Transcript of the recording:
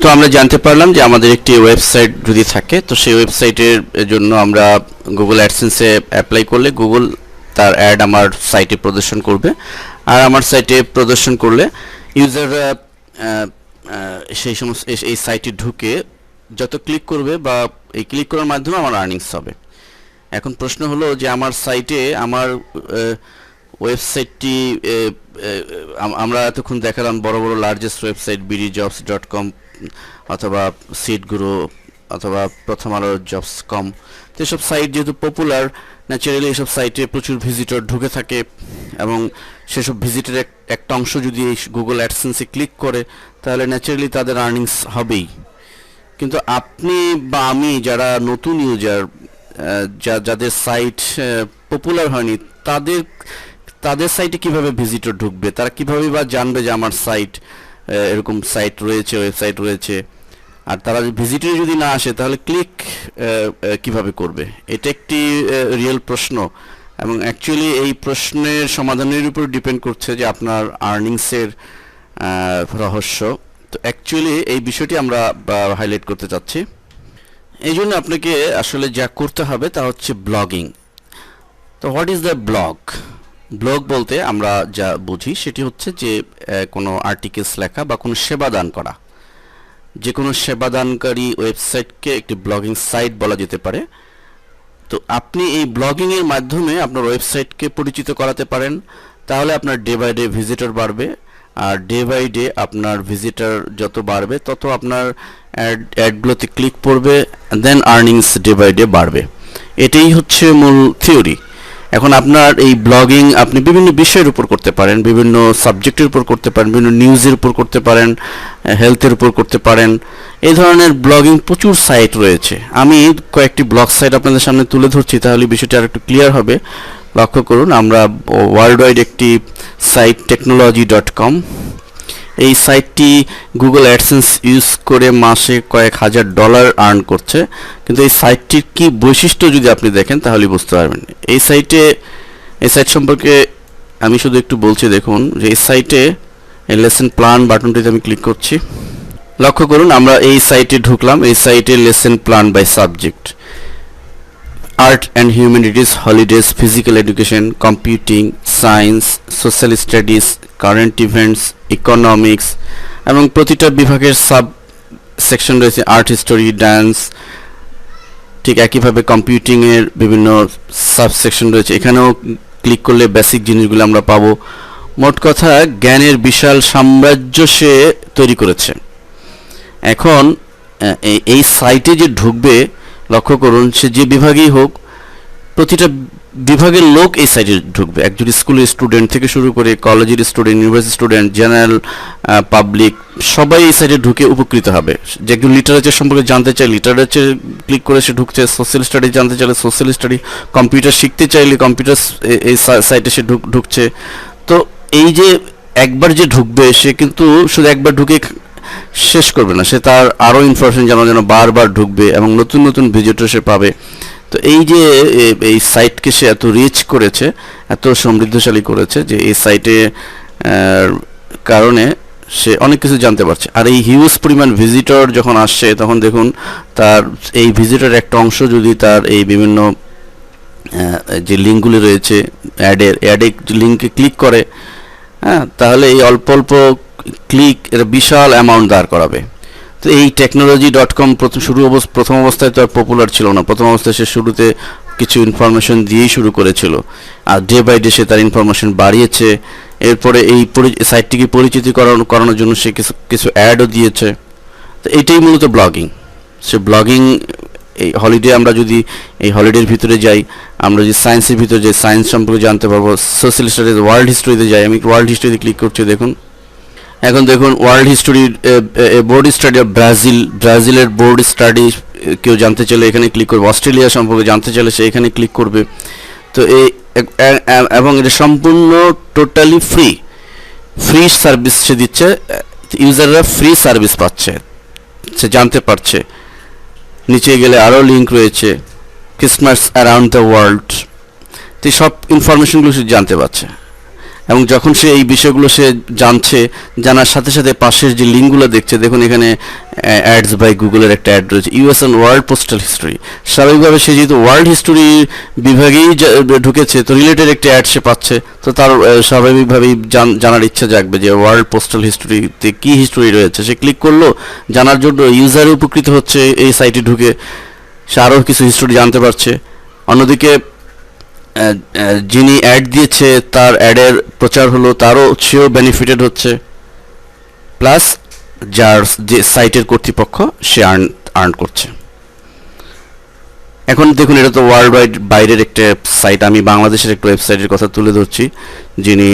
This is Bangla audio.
তো আমরা জানতে পারলাম যে আমাদের একটি ওয়েবসাইট যদি থাকে তো সেই ওয়েবসাইটের জন্য আমরা গুগল অ্যাডসেন্সে অ্যাপ্লাই করলে গুগল তার অ্যাড আমার সাইটে প্রদর্শন করবে, আর আমার সাইটে প্রদর্শন করলে ইউজাররা সেই সমস্ত এই সাইটে ঢুকে যত ক্লিক করবে বা এই ক্লিক করার মাধ্যমে আমার আর্নিংস হবে। এখন প্রশ্ন হলো যে আমার সাইটে আমার ওয়েবসাইটটি আমরা এতক্ষণ দেখালাম বড় বড় লার্জেস্ট ওয়েবসাইট bdjobs.com অথবা সিট গুরু অথবা প্রথম আলো জবস.com, তো এসব সাইট যেহেতু পপুলার, ন্যাচারালি এসব সাইটে প্রচুর ভিজিটর ঢুকে থাকে এবং সেসব ভিজিটের একটা অংশ যদি এই গুগল অ্যাডসেন্সে ক্লিক করে তাহলে ন্যাচারালি তাদের আর্নিংস হবেই। কিন্তু আপনি বা আমি যারা নতুন ইউজার, যাদের সাইট পপুলার হয়নি, তাদের সাইটে কিভাবে ভিজিটর ঢুকবে, তারা কিভাবে বা জানবে যে আমার সাইট এরকম সাইট রয়েছে, ওয়েবসাইট রয়েছে, আর তারা ভিজিটরে যদি না আসে তাহলে ক্লিক কিভাবে করবে? এটা একটি রিয়েল প্রশ্ন এবং অ্যাকচুয়ালি এই প্রশ্নের সমাধানের উপর ডিপেন্ড করছে যে আপনার আর্নিংসের রহস্য। তো অ্যাকচুয়ালি এই বিষয়টি আমরা হাইলাইট করতে চাচ্ছি। এই জন্য আপনাকে আসলে যা করতে হবে তা হচ্ছে ব্লগিং। তো what is the blog? Blog বলতে আমরা যা বুঝি সেটি হচ্ছে যে কোনো আর্টিকেলস লেখা বা কোনো সেবা দান করা। যে কোনো সেবাদানকারী ওয়েবসাইটকে একটি ব্লগিং সাইট বলা যেতে পারে। তো আপনি এই ব্লগিংয়ের মাধ্যমে আপনার ওয়েবসাইটকে পরিচিত করাতে পারেন, তাহলে আপনার ডে বাই ডে ভিজিটর বাড়বে, আর ডে বাই ডে আপনার ভিজিটর যত বাড়বে তত আপনার অ্যাডগুলোতে ক্লিক পড়বে, দেন আর্নিংস ডে বাই ডে বাড়বে। এটাই হচ্ছে মূল থিওরি। এখন আপনার এই ব্লগিং আপনি বিভিন্ন বিষয়ের উপর করতে পারেন, বিভিন্ন সাবজেক্টের উপর করতে পারেন, বিভিন্ন নিউজের উপর করতে পারেন, হেলথের উপর করতে পারেন। এই ধরনের ব্লগিং প্রচুর সাইট রয়েছে। আমি কয়েকটি ব্লগ সাইট আপনাদের সামনে তুলে ধরছি, তাহলে বিষয়টা আর একটু ক্লিয়ার হবে। লক্ষ্য করুন, আমরা ওয়ার্ল্ড ওয়াইড একটি সাইট technology.com, এই সাইটটি গুগল অ্যাডসেন্স ইউজ করে মাসে কয়েক হাজার ডলার আর্ন করছে। কিন্তু এই সাইটটির কি বৈশিষ্ট্য যদি আপনি দেখেন তাহলে বুঝতে পারবেন। এই সাইট সম্পর্কে আমি শুধু একটু বলছি। দেখুন যে এই সাইটে এই লেসন প্ল্যান বাটনটিতে আমি ক্লিক করছি। লক্ষ্য করুন আমরা এই সাইটে ঢুকলাম। এই সাইটে lesson plan by subject, art and humanities, holidays, physical education, computing, science, social studies, current events, economics, এবং প্রতিটা বিভাগের সাব সেকশন রয়েছে, আর্ট, হিস্টোরি, ডান্স। ঠিক একইভাবে কম্পিউটিংয়ের বিভিন্ন সাব সেকশন রয়েছে, এখানেও ক্লিক করলে বেসিক জিনিসগুলো আমরা পাবো। মোট কথা জ্ঞানের বিশাল সাম্রাজ্য সে তৈরি করেছে। এখন এই সাইটে যে ঢুকবে, লক্ষ্য করুন সে যে বিভাগেই হোক, প্রতিটা বিভাগের লোক এই সাইটে ঢুকবে। একজন স্কুলের স্টুডেন্ট থেকে শুরু করে কলেজের student, university student, general public, সবাই এই সাইটে ঢুকে উপকৃত হবে। যে একজন লিটারেচার সম্পর্কে জানতে চাই, লিটারেচার ক্লিক করে সে ঢুকছে। সোশ্যাল স্টাডি জানতে চাইলে সোশ্যাল স্টাডি, কম্পিউটার শিখতে চাইলে কম্পিউটার এই সাইটে সে ঢুকছে। তো এই যে একবার যে ঢুকবে সে কিন্তু শুধু একবার ঢুকে শেষ করবে না, সে তার আরও ইনফরমেশন জানার জন্য বারবার ঢুকবে এবং নতুন নতুন ভিজিটর সে পাবে। তো এই যে এই সাইটকে সে এত রিচ করেছে, এত সমৃদ্ধশালী করেছে যে এই সাইটে কারণে সে অনেক কিছু জানতে পারছে। আর এই হিউজ পরিমাণ ভিজিটর যখন আসছে তখন দেখুন তার এই ভিজিটর একটা অংশ যদি তার এই বিভিন্ন যে লিঙ্কগুলি রয়েছে অ্যাডে লিঙ্কে ক্লিক করে, হ্যাঁ, তাহলে এই অল্প অল্প ক্লিক এর বিশাল অ্যামাউন্ট দাঁড় করাবে। তো এই technology.com প্রথম অবস্থায় তো আর পপুলার ছিল না। প্রথম অবস্থায় সে শুরুতে কিছু ইনফরমেশন দিয়েই শুরু করেছিল, আর ডে বাই ডে সে তার ইনফরমেশন বাড়িয়েছে। এরপরে এই সাইটটিকে পরিচিতি করানোর জন্য সে কিছু অ্যাডও দিয়েছে। তো এইটাই মূলত ব্লগিং। সে ব্লগিং এই হলিডে, আমরা যদি এই হলিডের ভিতরে যাই, আমরা যদি সায়েন্সের ভিতরে যাই, সায়েন্স সম্পর্কে জানতে পারবো। সোশ্যাল স্টাডিজ, ওয়ার্ল্ড হিস্ট্রিতে যাই, আমি ওয়ার্ল্ড হিস্ট্রিতে ক্লিক করছি। দেখুন এখন দেখুন world history, board study of ব্রাজিলের বোর্ড স্টাডি কেউ জানতে চাইলে এখানে ক্লিক করবে। অস্ট্রেলিয়া সম্পর্কে জানতে চাইলে সে এখানে ক্লিক করবে। তো এবং এটা সম্পূর্ণ টোটালি ফ্রি সার্ভিস সে দিচ্ছে। ইউজাররা ফ্রি সার্ভিস পাচ্ছে, সে জানতে পারছে। নিচে গেলে আরও লিঙ্ক রয়েছে, ক্রিসমাস অ্যারাউন্ড দ্য ওয়ার্ল্ড। তো সব ইনফরমেশনগুলো সে জানতে পারছে এবং যখন সে এই বিষয়গুলো সে জানছে, জানার সাথে সাথে পাশের যে লিঙ্কগুলো দেখছে, দেখুন এখানে অ্যাডস বাই গুগলের একটা অ্যাড রয়েছে, US and world postal history. স্বাভাবিকভাবে সে যেহেতু ওয়ার্ল্ড হিস্টোরি বিভাগেই ঢুকেছে, তো রিলেটেড একটা অ্যাড সে পাচ্ছে, তো তার স্বাভাবিকভাবেই জানার ইচ্ছা জাগবে যে ওয়ার্ল্ড পোস্টাল হিস্টোরিতে কী হিস্টোরি রয়েছে। সে ক্লিক করলো, জানার জন্য ইউজারও উপকৃত হচ্ছে এই সাইটে ঢুকে, সে আরও কিছু হিস্টোরি জানতে পারছে। অন্যদিকে যিনি অ্যাড দিয়েছে তার অ্যাডের প্রচার হলো, তারও সেও বেনিফিটেড হচ্ছে, প্লাস যার যে সাইটের কর্তৃপক্ষ সে আর্ন করছে। এখন দেখুন এটা তো ওয়ার্ল্ড ওয়াইড বাইরের একটা সাইট, আমি বাংলাদেশের একটা ওয়েবসাইটের কথা তুলে ধরছি, যিনি